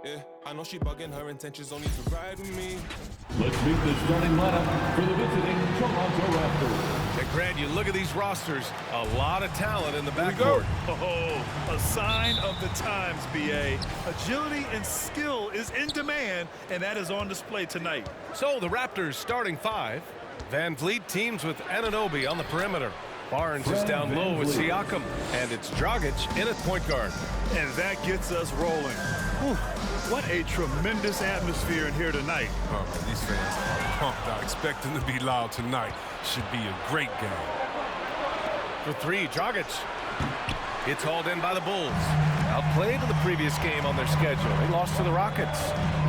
Yeah, I know she bugging, her intentions only to ride with me. Let's meet the starting lineup for the visiting Toronto Raptors. And Grant, you look at these rosters, a lot of talent in the backcourt. Oh, a sign of the times, BA. Agility and skill is in demand, and that is on display tonight. So the Raptors starting five. Van Vliet teams with Anunoby on the perimeter. Barnes is down low with Siakam, and it's Dragic in at point guard. And that gets us rolling. Whew, what a tremendous atmosphere in here tonight. Oh, these fans are pumped. I expect them to be loud tonight. Should be a great game. For three, Dragic. It's hauled in by the Bulls. Outplayed in the previous game on their schedule. They lost to the Rockets.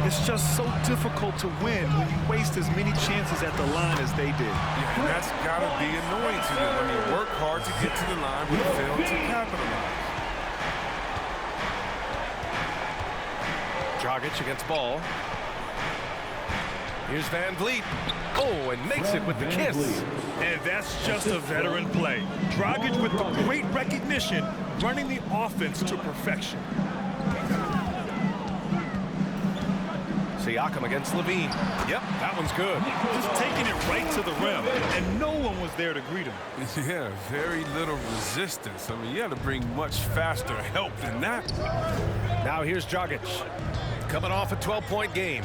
It's just so difficult to win when you waste as many chances at the line as they did. Yeah, and that's got to be annoying to them when you work hard to get to the line but fail to capitalize. Dragic against Ball. Here's Van Vliet. Oh, and makes it with the kiss. And that's just a veteran play. Dragic with the great recognition, running the offense to perfection. Siakam against Levine. Yep, that one's good. Just taking it right to the rim, and no one was there to greet him. Yeah, very little resistance. I mean, you got to bring much faster help than that. Now here's Dragic, coming off a 12-point game.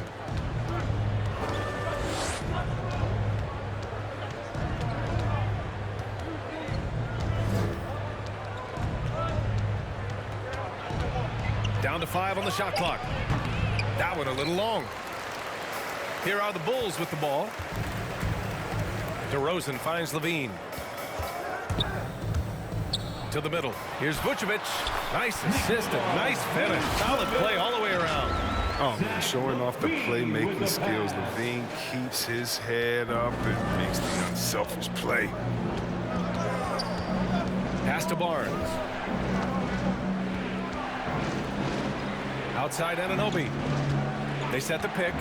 Down to 5 on the shot clock. That one a little long. Here are the Bulls with the ball. DeRozan finds Levine. To the middle. Here's Vucevic. Nice assist and nice finish. Solid play all the way around. Oh, man, showing off the playmaking skills. Levine keeps his head up and makes the unselfish play. Pass to Barnes. Outside Anunoby. They set the pick.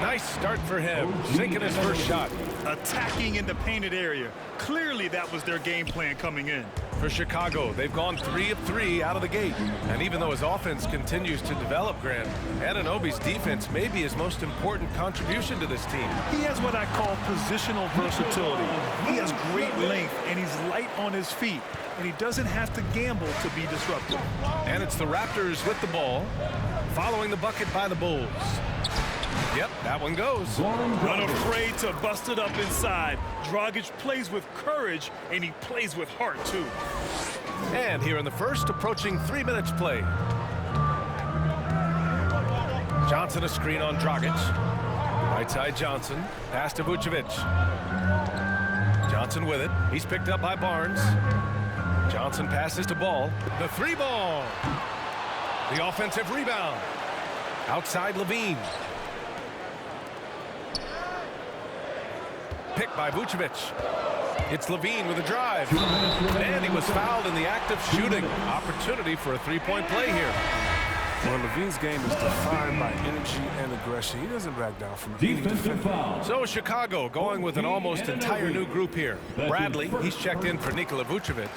Nice start for him. Sinking his first shot. Attacking in the painted area. Clearly that was their game plan coming in. For Chicago, they've gone 3 of 3 out of the gate. And even though his offense continues to develop, Grant, Anunoby's defense may be his most important contribution to this team. He has what I call positional versatility. He has great length, and he's light on his feet. And he doesn't have to gamble to be disruptive. And it's the Raptors with the ball, following the bucket by the Bulls. Yep, that one goes. Unafraid to bust it up inside. Dragic plays with courage, and he plays with heart, too. And here in the first, approaching 3 minutes play. Johnson a screen on Dragic. Right side Johnson. Pass to Vucevic. Johnson with it. He's picked up by Barnes. Johnson passes to Ball. The 3 ball. The offensive rebound. Outside Levine. Picked by Vucevic. It's Levine with a drive. And he was fouled in the act of shooting. Opportunity for a 3-point play here. Well, Levine's game is defined by energy and aggression. He doesn't back down from Defensive foul. So Chicago going with an almost entire new group here. Bradley, he's checked in for Nikola Vucevic.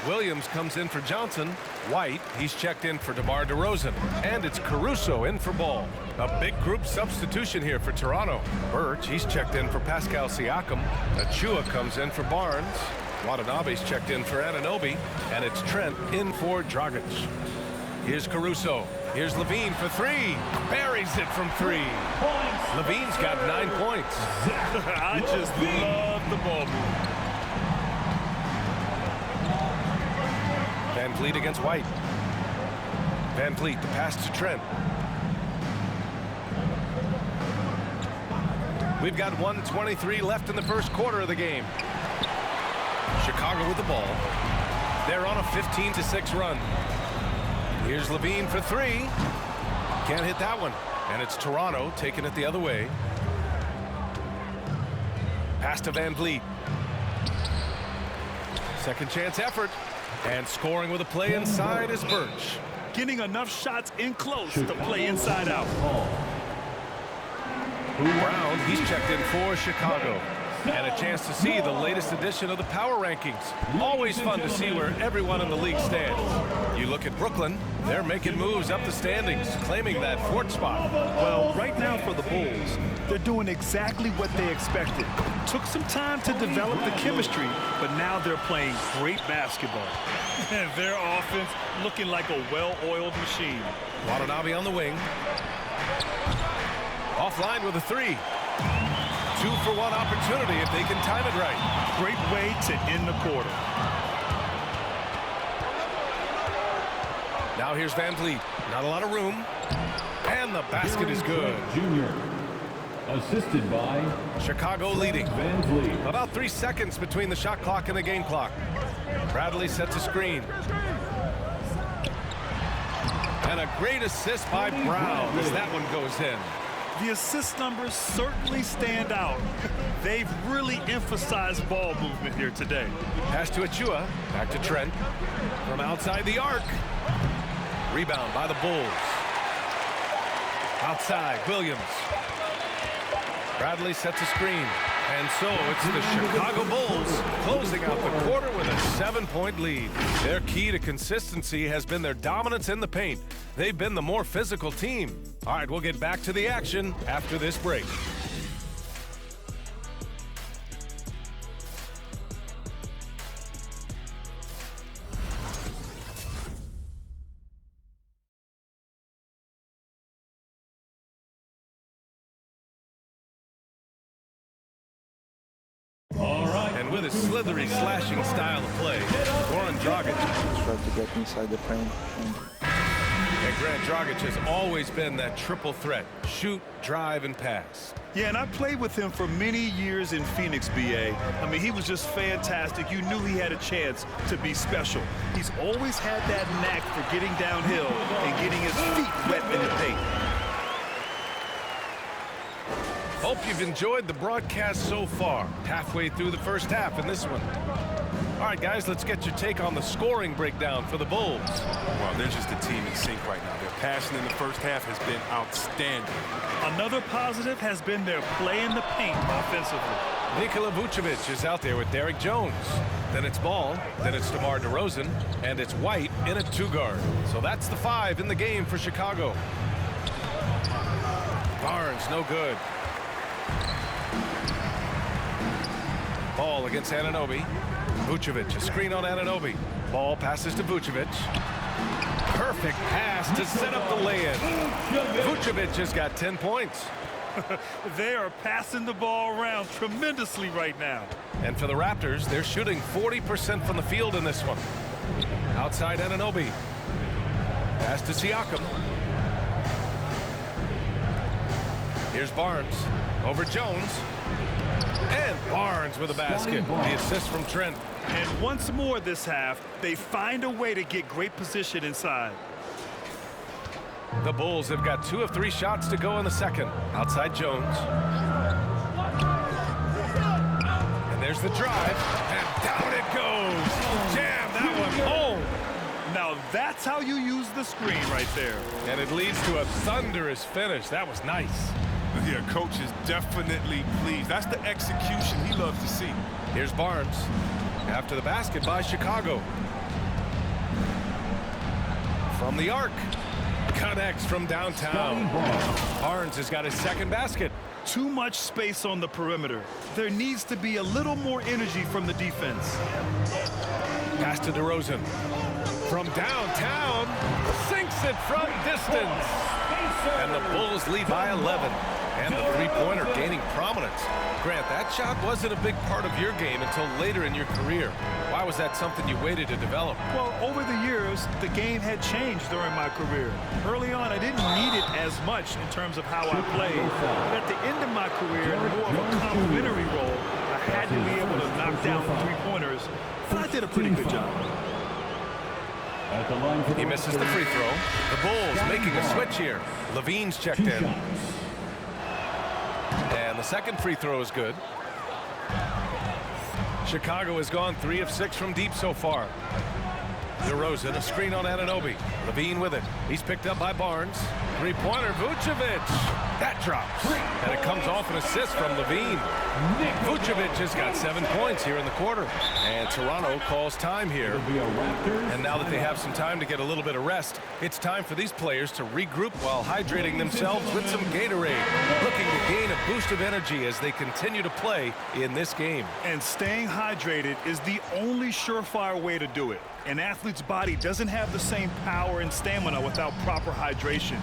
Williams comes in for Johnson. White, he's checked in for DeMar DeRozan. And it's Caruso in for Ball. A big group substitution here for Toronto. Birch, he's checked in for Pascal Siakam. Achua comes in for Barnes. Watanabe's checked in for Anunoby. And it's Trent in for Dragic. Here's Caruso. Here's Levine for 3. Buries it from 3. Levine's got 9 points. I just love the ball move. Van Vliet against White. Van Vliet, the pass to Trent. We've got 1:23 left in the first quarter of the game. Chicago with the ball. They're on a 15-6 run. Here's Levine for 3. Can't hit that one. And it's Toronto taking it the other way. Pass to Van Vliet. Second chance effort. And scoring with a play inside is Birch. Getting enough shots in close to play inside out. Brown, he's checked in for Chicago. And a chance to see the latest edition of the power rankings. Always fun to see where everyone in the league stands. You look at Brooklyn, they're making moves up the standings, claiming that fourth spot. Well, right now for the Bulls, they're doing exactly what they expected. Took some time to develop the chemistry, but now they're playing great basketball. And their offense looking like a well-oiled machine. Watanabe on the wing. Offline with a three. 2-for-1 opportunity if they can time it right. Great way to end the quarter. Now here's Van Vliet. Not a lot of room. And the basket is good. Junior, assisted by Chicago leading. Van Vliet. About 3 seconds between the shot clock and the game clock. Bradley sets a screen. And a great assist by Brown as that one goes in. The assist numbers certainly stand out. They've really emphasized ball movement here today. Pass to Achua. Back to Trent. From outside the arc. Rebound by the Bulls. Outside, Williams. Bradley sets a screen. And so it's the Chicago Bulls closing out the quarter with a 7-point lead. Their key to consistency has been their dominance in the paint. They've been the more physical team. All right, we'll get back to the action after this break. And with his slithery, slashing style of play, Goran Dragic. Try to get inside the paint. And Grant Dragic has always been that triple threat. Shoot, drive, and pass. Yeah, and I played with him for many years in Phoenix, BA. I mean, he was just fantastic. You knew he had a chance to be special. He's always had that knack for getting downhill and getting his feet wet in the paint. Hope you've enjoyed the broadcast so far. Halfway through the first half in this one. All right, guys, let's get your take on the scoring breakdown for the Bulls. Well, they're just a team in sync right now. Their passion in the first half has been outstanding. Another positive has been their play in the paint offensively. Nikola Vucevic is out there with Derek Jones. Then it's Ball, then it's DeMar DeRozan, and it's White in a two-guard. So that's the 5 in the game for Chicago. Barnes, no good. Ball against Anunoby. Vucevic, a screen on Anunoby. Ball passes to Vucevic. Perfect pass to set up the lay-in. Vucevic has got 10 points. They are passing the ball around tremendously right now. And for the Raptors, they're shooting 40% from the field in this one. Outside Anunoby. Pass to Siakam. Here's Barnes. Over Jones. And Barnes with a basket. The assist from Trent. And once more this half, they find a way to get great position inside. The Bulls have got 2 of 3 shots to go in the second. Outside Jones. And there's the drive. And down it goes. Jam that one home. Now that's how you use the screen right there. And it leads to a thunderous finish. That was nice. Yeah, coach is definitely pleased. That's the execution he loves to see. Here's Barnes. After the basket by Chicago. From the arc. Connects from downtown. Barnes has got his second basket. Too much space on the perimeter. There needs to be a little more energy from the defense. Pass to DeRozan. From downtown. Sinks it from distance. And the Bulls lead by 11. And the three-pointer gaining prominence. Grant, that shot wasn't a big part of your game until later in your career. Why was that something you waited to develop? Well, over the years, the game had changed during my career. Early on, I didn't need it as much in terms of how I played. But at the end of my career, in more of a complementary role, I had to be able to knock down three-pointers. And I did a pretty good job. He misses the free throw. The Bulls making a switch here. Levine's checked in. And the second free throw is good. Chicago has gone 3 of 6 from deep so far. DeRozan, a screen on Anunoby. Levine with it. He's picked up by Barnes. Three-pointer, Vucevic. That drops. And it comes off an assist from Levine. Vucevic has got 7 points here in the quarter. And Toronto calls time here. And now that they have some time to get a little bit of rest, it's time for these players to regroup while hydrating themselves with some Gatorade, looking to gain a boost of energy as they continue to play in this game. And staying hydrated is the only surefire way to do it. An athlete's body doesn't have the same power and stamina without proper hydration.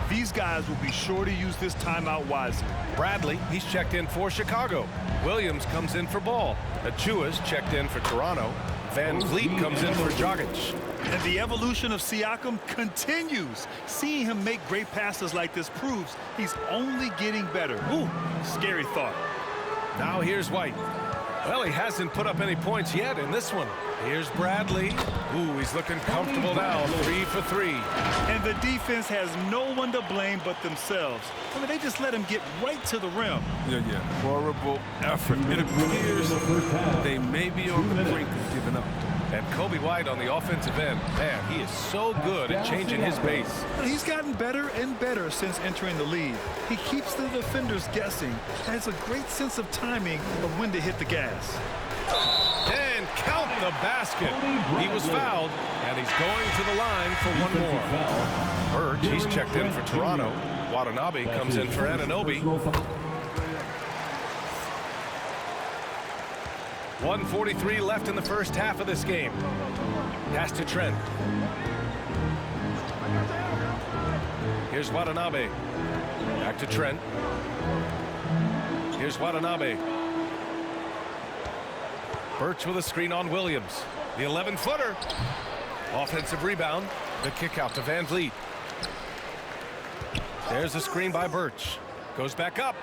These guys will be sure to use this timeout wisely. Bradley, he's checked in for Chicago. Williams comes in for Ball. Achua's checked in for Toronto. Van Vliet comes in for Dragic. And the evolution of Siakam continues. Seeing him make great passes like this proves he's only getting better. Ooh, scary thought. Now here's White. Well, he hasn't put up any points yet in this one. Here's Bradley. Ooh, he's looking comfortable now, 3 for 3. And the defense has no one to blame but themselves. I mean, they just let him get right to the rim. Yeah. Horrible effort. It appears they may be on the brink of giving up. And Kobe White on the offensive end. Man, he is so good at changing his pace. He's gotten better and better since entering the league. He keeps the defenders guessing, has a great sense of timing of when to hit the gas. And count the basket. He was fouled, and he's going to the line for one more. Birch, he's checked in for Toronto. Watanabe comes in for Anunoby. 1:43 left in the first half of this game. Pass to Trent. Here's Watanabe. Back to Trent. Here's Watanabe. Birch with a screen on Williams. The 11-footer. Offensive rebound. The kick out to Van Vliet. There's a screen by Birch. Goes back up.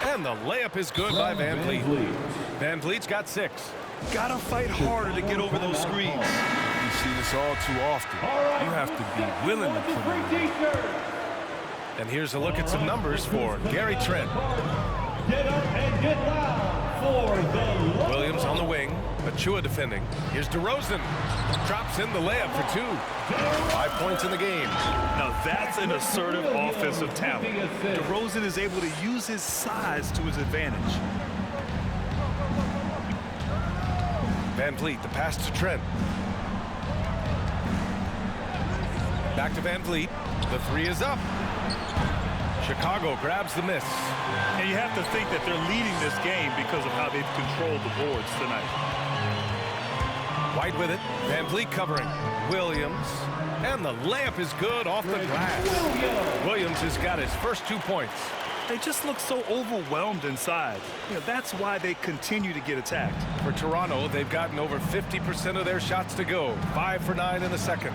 And the layup is good by Van Vliet. Van Vliet's got 6. Gotta fight harder to get over those screens. You see this all too often. You have to be willing to put it in. And here's a look at some numbers for Gary Trent. Get up and get loud for the Williams on the wing. Achua defending. Here's DeRozan. Drops in the layup for 2. 5 points in the game. Now that's an assertive offensive talent. DeRozan is able to use his size to his advantage. Van Vliet, the pass to Trent. Back to Van Vliet. The 3 is up. Chicago grabs the miss. And you have to think that they're leading this game because of how they've controlled the boards tonight. White with it. Van Vliet covering. Williams. And the layup is good off the glass. Williams has got his first 2 points. They just look so overwhelmed inside. You know, that's why they continue to get attacked. For Toronto, they've gotten over 50% of their shots to go. 5 for 9 in the second.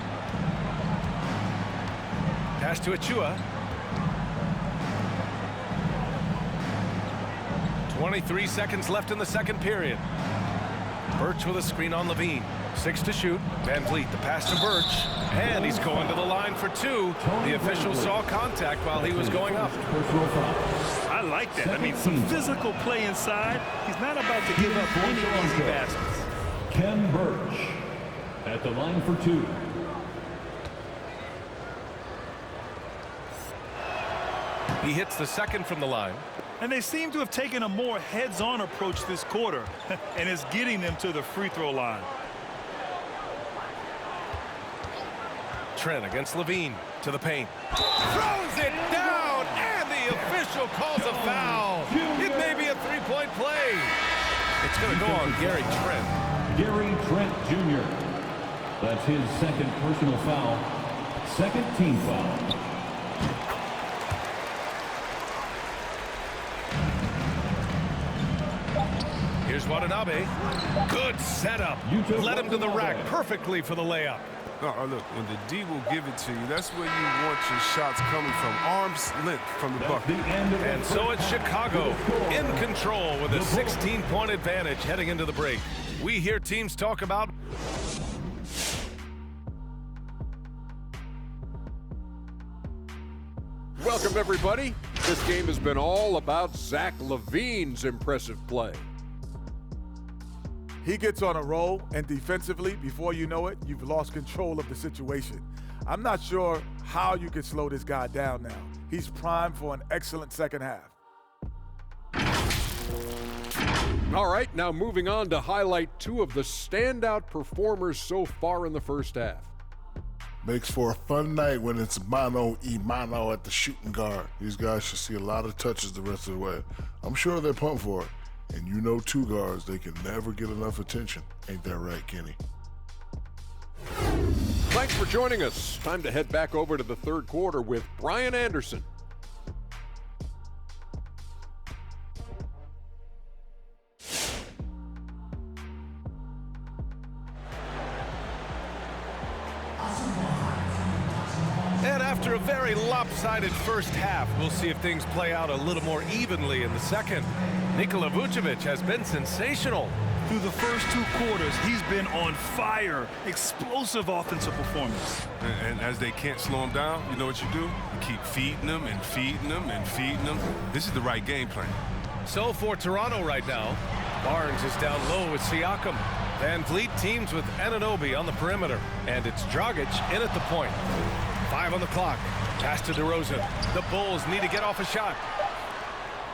Pass to Achua. 23 seconds left in the second period. Birch with a screen on Levine. 6 to shoot. Van Vliet, the pass to Birch. And he's going to the line for 2. The official saw contact while he was going up. I like that. I mean, some physical play inside. He's not about to give up any easy baskets. Ken Birch at the line for 2. He hits the second from the line. And they seem to have taken a more heads-on approach this quarter, and it's getting them to the free throw line. Trent against Levine to the paint. Throws it down, and the official calls a foul. It may be a 3-point play. It's going to go on Gary Trent. Gary Trent Jr. That's his second personal foul. Second team foul. Here's Watanabe. Good setup. Led him to the rack perfectly for the layup. Look, when the D will give it to you, that's where you want your shots coming from. Arm's length from the bucket. And so it's Chicago in control with a 16-point advantage heading into the break. We hear teams talk about... Welcome, everybody. This game has been all about Zach LaVine's impressive play. He gets on a roll, and defensively, before you know it, you've lost control of the situation. I'm not sure how you could slow this guy down now. He's primed for an excellent second half. All right, now moving on to highlight two of the standout performers so far in the first half. Makes for a fun night when it's mano-a-mano at the shooting guard. These guys should see a lot of touches the rest of the way. I'm sure they're pumped for it. And you know two guards, they can never get enough attention. Ain't that right, Kenny? Thanks for joining us. Time to head back over to the third quarter with Brian Anderson. And after a very lopsided first half, we'll see if things play out a little more evenly in the second. Nikola Vucevic has been sensational. Through the first 2 quarters, he's been on fire. Explosive offensive performance. And as they can't slow him down, you know what you do? You keep feeding them and feeding them and feeding them. This is the right game plan. So for Toronto right now, Barnes is down low with Siakam. Van Vliet teams with Anunoby on the perimeter. And it's Dragic in at the point. 5 on the clock. Pass to DeRozan. The Bulls need to get off a shot.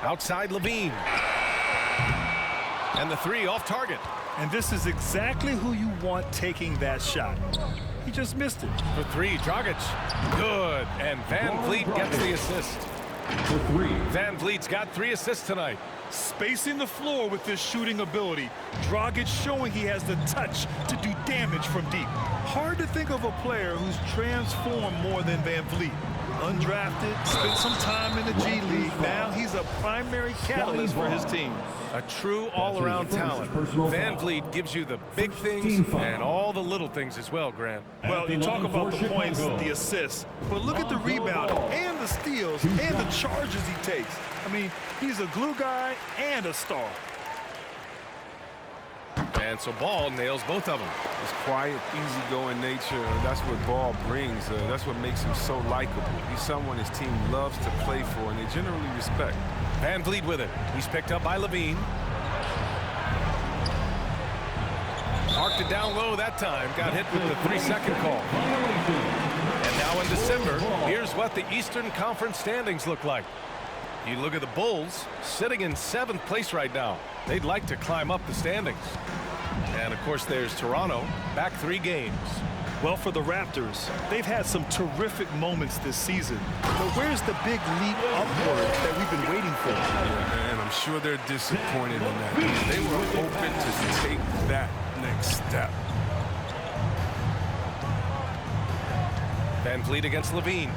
Outside Levine. And the 3 off target. And this is exactly who you want taking that shot. He just missed it. For 3, Dragic. Good. And Van Vliet gets the assist. For 3. Van Vliet's got 3 assists tonight. Spacing the floor with this shooting ability. Dragic showing he has the touch to do damage from deep. Hard to think of a player who's transformed more than Van Vliet. Undrafted, spent some time in the G League. Now he's a primary catalyst for his team. A true all-around talent. Van Vliet gives you the big things and all the little things as well, Grant. Well, you talk about the points, the assists, but look at the rebounding and the steals and the charges he takes. I mean, he's a glue guy and a star. And so Ball nails both of them. His quiet, easygoing nature, that's what Ball brings. That's what makes him so likable. He's someone his team loves to play for, and they generally respect. Van Vliet with it. He's picked up by Levine. Marked it down low that time. Got hit with the 3-second call. And now in December, here's what the Eastern Conference standings look like. You look at the Bulls, sitting in 7th place right now. They'd like to climb up the standings. And, of course, there's Toronto, back 3 games. Well, for the Raptors, they've had some terrific moments this season. But where's the big leap upward that we've been waiting for? And I'm sure they're disappointed in that. They were hoping to take that next step. Van Vliet against Levine.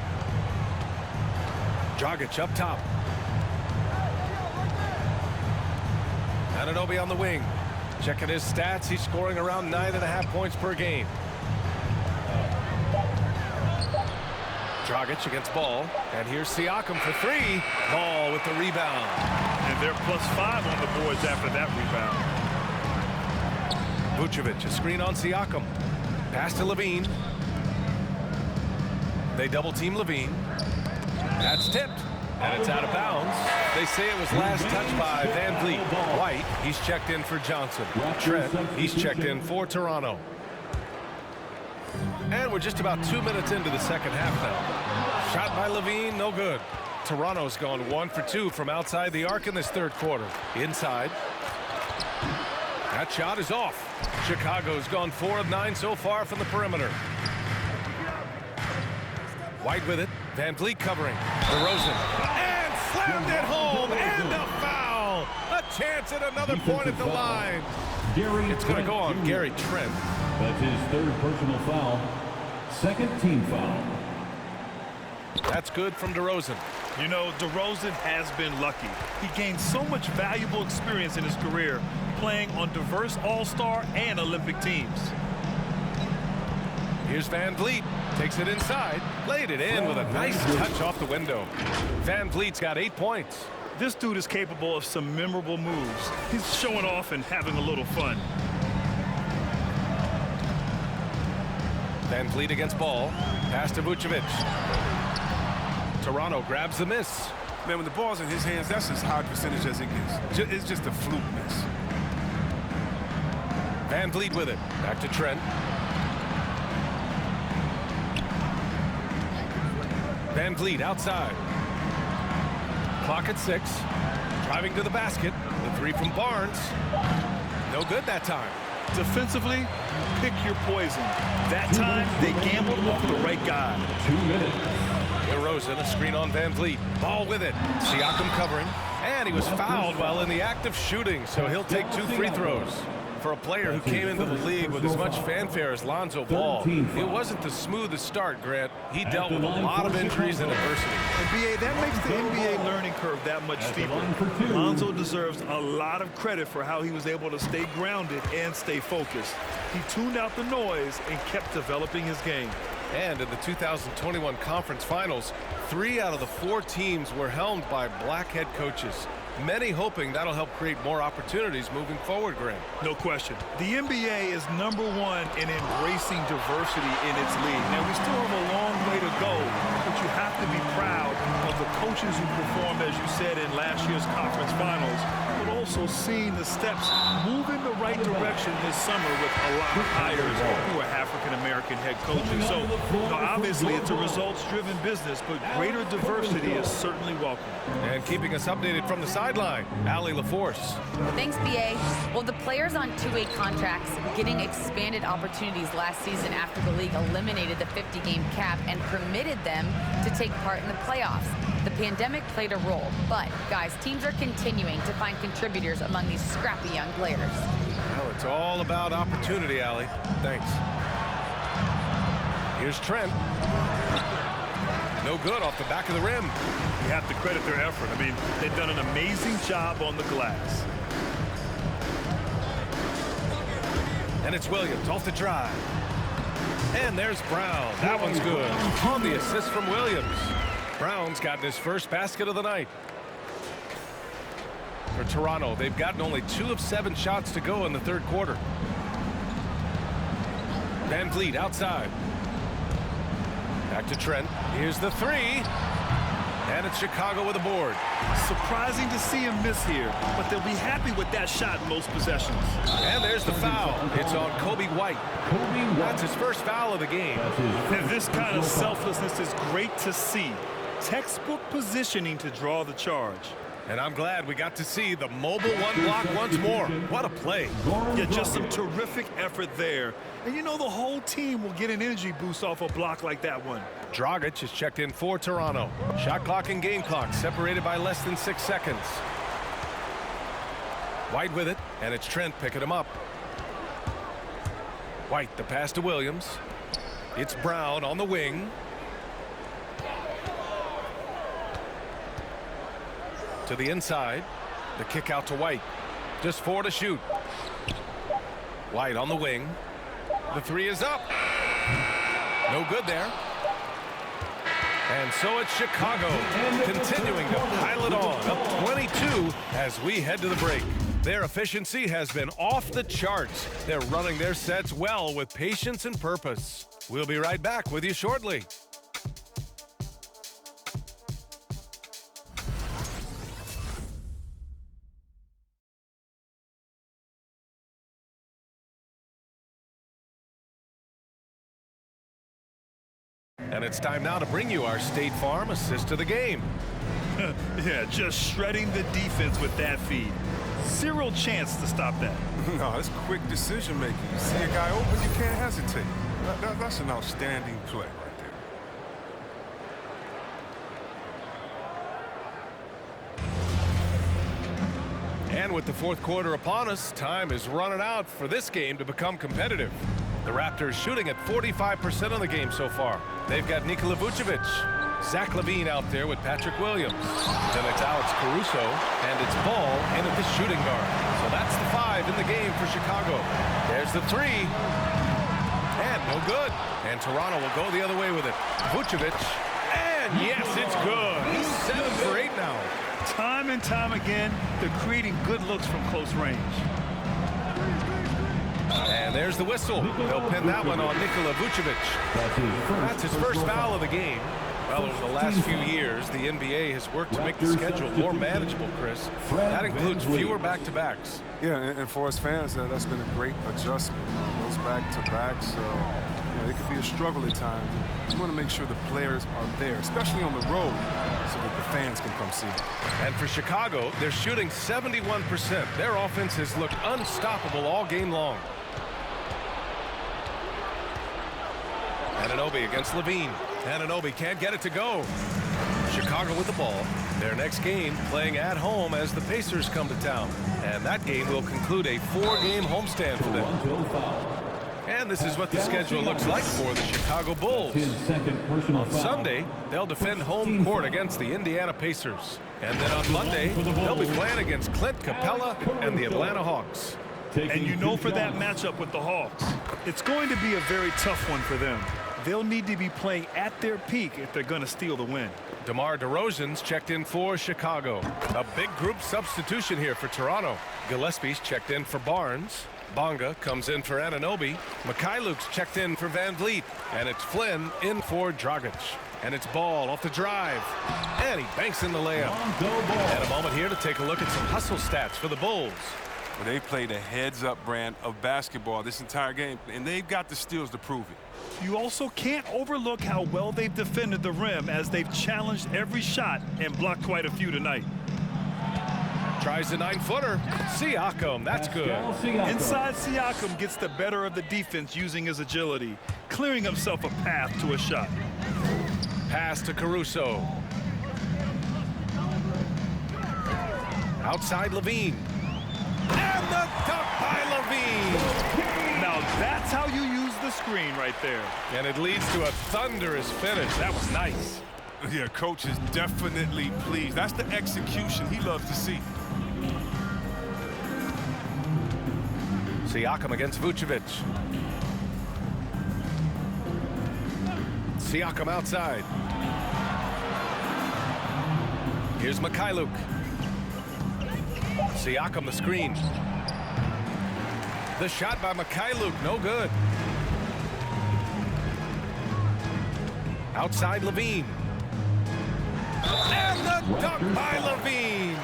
Dragic up top. Anunoby on the wing. Checking his stats, he's scoring around 9.5 points per game. Dragic against Ball. And here's Siakam for 3. Ball with the rebound. And they're +5 on the boards after that rebound. Vucevic, a screen on Siakam. Pass to Levine. They double team Levine. That's tipped. And it's out of bounds. They say it was last touched by Van Vliet. White, he's checked in for Johnson. Trent, he's checked in for Toronto. And we're just about 2 minutes into the second half now. Shot by Levine, no good. Toronto's gone 1 for 2 from outside the arc in this third quarter. Inside. That shot is off. Chicago's gone 4 of 9 so far from the perimeter. White with it. Van Vliet covering. DeRozan. And slammed it home. And a foul. A chance at another point at the line. It's going to go on Gary Trent. That's his 3rd personal foul. 2nd team foul. That's good from DeRozan. You know, DeRozan has been lucky. He gained so much valuable experience in his career playing on diverse All-Star and Olympic teams. Here's Van Vliet. Takes it inside. Laid it in with a nice touch off the window. Van Vliet's got 8 points. This dude is capable of some memorable moves. He's showing off and having a little fun. Van Vliet against Ball. Pass to Vucevic. Toronto grabs the miss. Man, when the ball's in his hands, that's as high percentage as it gets. It's just a fluke miss. Van Vliet with it. Back to Trent. Van Vliet outside. Clock at 6. Driving to the basket. The three from Barnes. No good that time. Defensively, pick your poison. That time, they gambled off the right guy. 2 minutes. DeRozan, a screen on Van Vliet. Ball with it. Siakam covering. And he was fouled while in the act of shooting, so he'll take 2 free throws. For a player who came into the league with as much fanfare as Lonzo Ball, it wasn't the smoothest start, Grant. He dealt with a lot of injuries and adversity. And BA, that makes the NBA learning curve that much steeper. Lonzo deserves a lot of credit for how he was able to stay grounded and stay focused. He tuned out the noise and kept developing his game. And in the 2021 Conference Finals, 3 out of the 4 teams were helmed by black head coaches. Many hoping that'll help create more opportunities moving forward, Grant. No question. The NBA is #1 in embracing diversity in its league. Now, we still have a long way to go, but you have to be proud of the coaches who performed, as you said, in last year's Conference Finals, but also seeing the steps move in the right direction this summer with a lot of hires who are African-American head coaches. So, obviously, it's a results-driven business, but greater diversity is certainly welcome. And keeping us updated from the sideline, Allie LaForce. Thanks, BA. Well, the players on 2-way contracts getting expanded opportunities last season after the league eliminated the 50-game cap and permitted them to take part in the playoffs. The pandemic played a role, but, guys, teams are continuing to find contributors among these scrappy young players. Well, it's all about opportunity, Allie. Thanks. Here's Trent. No good off the back of the rim. You have to credit their effort. I mean, they've done an amazing job on the glass. And it's Williams off the drive. And there's Brown. That one's good. On the assist from Williams. Brown's gotten his first basket of the night. For Toronto, they've gotten only 2 of 7 shots to go in the third quarter. Van Vliet outside. Back to Trent. Here's the 3. And it's Chicago with a board. Surprising to see him miss here, but they'll be happy with that shot most possessions. And there's the foul. It's on Kobe White. That's his first foul of the game. And this kind of selflessness is great to see. Textbook positioning to draw the charge. And I'm glad we got to see the mobile one block once more. What a play. Yeah, just some terrific effort there. And you know the whole team will get an energy boost off a block like that one. Dragic is checked in for Toronto. Shot clock and game clock separated by less than 6 seconds. White with it, and it's Trent picking him up. White, the pass to Williams. It's Brown on the wing. To the inside. The kick out to White. Just 4 to shoot. White on the wing. The 3 is up. No good there. And so it's Chicago continuing to pile it on, up 22 as we head to the break. Their efficiency has been off the charts. They're running their sets well with patience and purpose. We'll be right back with you shortly. And it's time now to bring you our State Farm assist to the game. Yeah, just shredding the defense with that feed. Zero chance to stop that. No, it's quick decision making. You see a guy open, you can't hesitate. That's an outstanding play right there. And with the fourth quarter upon us, time is running out for this game to become competitive. The Raptors shooting at 45% of the game so far. They've got Nikola Vucevic, Zach LaVine out there with Patrick Williams. Then it's Alex Caruso, and it's Ball in at the shooting guard. So that's the 5 in the game for Chicago. There's the 3. And no good. And Toronto will go the other way with it. Vucevic, and yes, it's good. He's 7 for 8 now. Time and time again, they're creating good looks from close range. And there's the whistle. They'll pin that one on Nikola Vucevic. That's his first foul of the game. Well, over the last few years, the NBA has worked to make the schedule more manageable, Chris. That includes fewer back-to-backs. Yeah, and for us fans, that's been a great adjustment. Those back-to-backs, It could be a struggle at times. You want to make sure the players are there, especially on the road, so that the fans can come see them. And for Chicago, they're shooting 71%. Their offense has looked unstoppable all game long. Anunoby against Levine. Anunoby can't get it to go. Chicago with the ball. Their next game playing at home as the Pacers come to town. And that game will conclude a 4-game homestand for them. And this is what the schedule looks like for the Chicago Bulls. On Sunday, they'll defend home court against the Indiana Pacers. And then on Monday, they'll be playing against Clint Capella and the Atlanta Hawks. And you know, for that matchup with the Hawks, it's going to be a very tough one for them. They'll need to be playing at their peak if they're going to steal the win. DeMar DeRozan's checked in for Chicago. A big group substitution here for Toronto. Gillespie's checked in for Barnes. Bonga comes in for Anunoby. Mikhailuk's checked in for Van Vliet. And it's Flynn in for Dragic. And it's Ball off the drive. And he banks in the layup. And a moment here to take a look at some hustle stats for the Bulls. Well, they played a heads-up brand of basketball this entire game, and they've got the steals to prove it. You also can't overlook how well they've defended the rim, as they've challenged every shot and blocked quite a few tonight. Tries a 9-footer. Siakam, that's good. Inside, Siakam gets the better of the defense using his agility, clearing himself a path to a shot. Pass to Caruso. Outside Levine. And the dunk by Levine. Now that's how you use the screen right there. And it leads to a thunderous finish. That was nice. Yeah, coach is definitely pleased. That's the execution he loves to see. Siakam against Vucevic. Siakam outside. Here's Mikhailuk. Siakam the screen. The shot by Mikhailuk, no good. Outside Levine. And the dunk by Levine.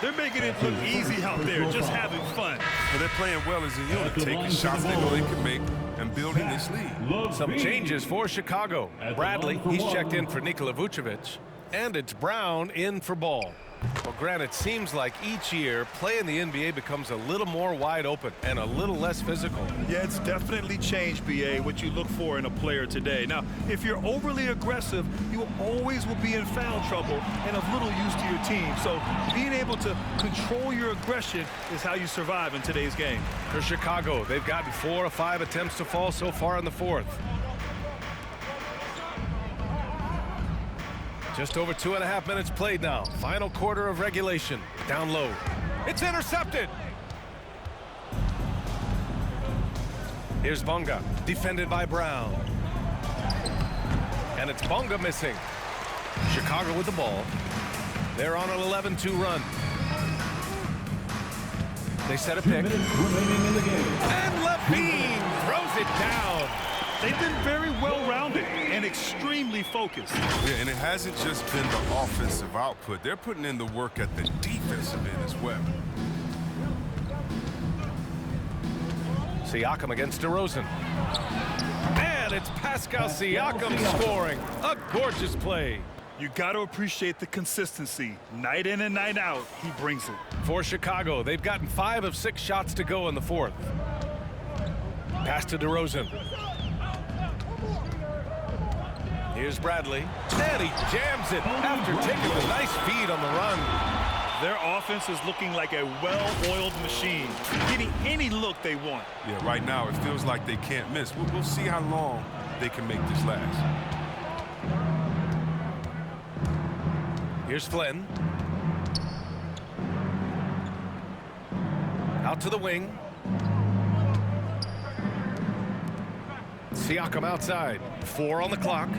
They're making it look easy out there, just having fun. Well, they're playing well as a unit, taking shots they know they can make and building this lead. Some changes for Chicago. Bradley, he's checked in for Nikola Vucevic. And it's Brown in for Ball. Well, Grant, it seems like each year, play in the NBA becomes a little more wide open and a little less physical. Yeah, it's definitely changed, BA, what you look for in a player today. Now, if you're overly aggressive, you always will be in foul trouble and of little use to your team. So being able to control your aggression is how you survive in today's game. For Chicago, they've gotten 4 of 5 attempts to fall so far in the fourth. Just over 2.5 minutes played now. Final quarter of regulation. Down low. It's intercepted. Here's Bonga, defended by Brown. And it's Bonga missing. Chicago with the ball. They're on an 11-2 run. They set a pick. And Levine throws it down. They've been very well-rounded and extremely focused. Yeah, and it hasn't just been the offensive output. They're putting in the work at the defensive end as well. Siakam against DeRozan. And it's Pascal Siakam scoring. A gorgeous play. You got to appreciate the consistency. Night in and night out, he brings it. For Chicago, they've gotten 5 of 6 shots to go in the fourth. Pass to DeRozan. Here's Bradley. And he jams it after taking a nice feed on the run. Their offense is looking like a well-oiled machine, getting any look they want. Yeah, right now it feels like they can't miss. We'll see how long they can make this last. Here's Flynn. Out to the wing. Siakam outside. 4 on the clock.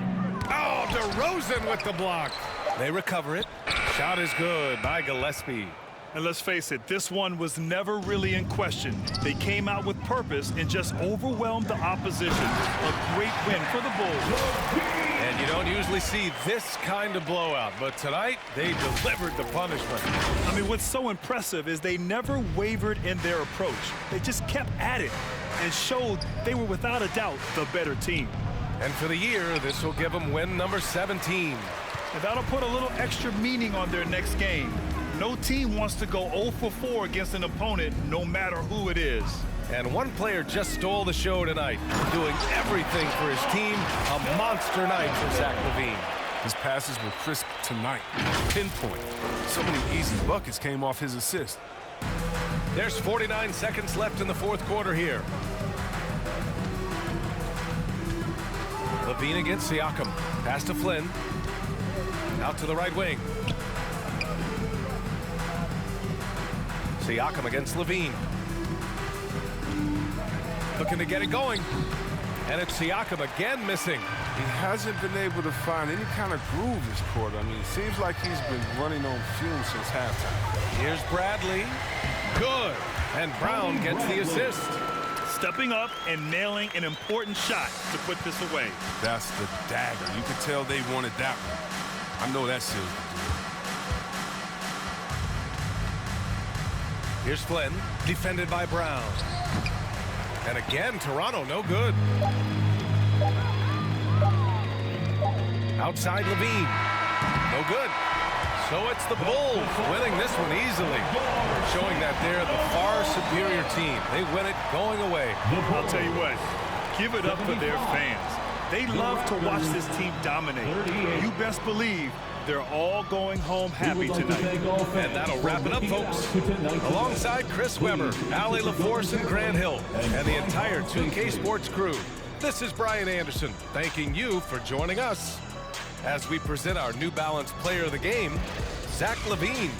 Oh, DeRozan with the block. They recover it. Shot is good by Gillespie. And let's face it, this one was never really in question. They came out with purpose and just overwhelmed the opposition. A great win for the Bulls. And you don't usually see this kind of blowout, but tonight they delivered the punishment. I mean, what's so impressive is they never wavered in their approach. They just kept at it and showed they were without a doubt the better team. And for the year, this will give them win number 17. And that'll put a little extra meaning on their next game. No team wants to go 0 for 4 against an opponent, no matter who it is. And one player just stole the show tonight, doing everything for his team. A monster night for Zach LaVine. His passes were crisp tonight. Pinpoint. So many easy buckets came off his assist. There's 49 seconds left in the fourth quarter here. LaVine against Siakam. Pass to Flynn. Out to the right wing. Siakam against LaVine. Looking to get it going. And it's Siakam again missing. He hasn't been able to find any kind of groove this quarter. I mean, it seems like he's been running on fumes since halftime. Here's Bradley. Good. And Brown gets the assist. Stepping up and nailing an important shot to put this away. That's the dagger. You could tell they wanted that one. I know that seals the deal. Here's Flynn, defended by Brown. And again, Toronto, no good. Outside LaVine, no good. So it's the Bulls winning this one easily, showing that they're the far superior team. They win it going away. I'll tell you what, give it up for their fans. They love to watch this team dominate. You best believe they're all going home happy tonight. And that'll wrap it up, folks. Alongside Chris Webber, Allie LaForce, and Grant Hill, and the entire 2K Sports crew, this is Brian Anderson, thanking you for joining us as we present our New Balance Player of the Game, Zach LaVine.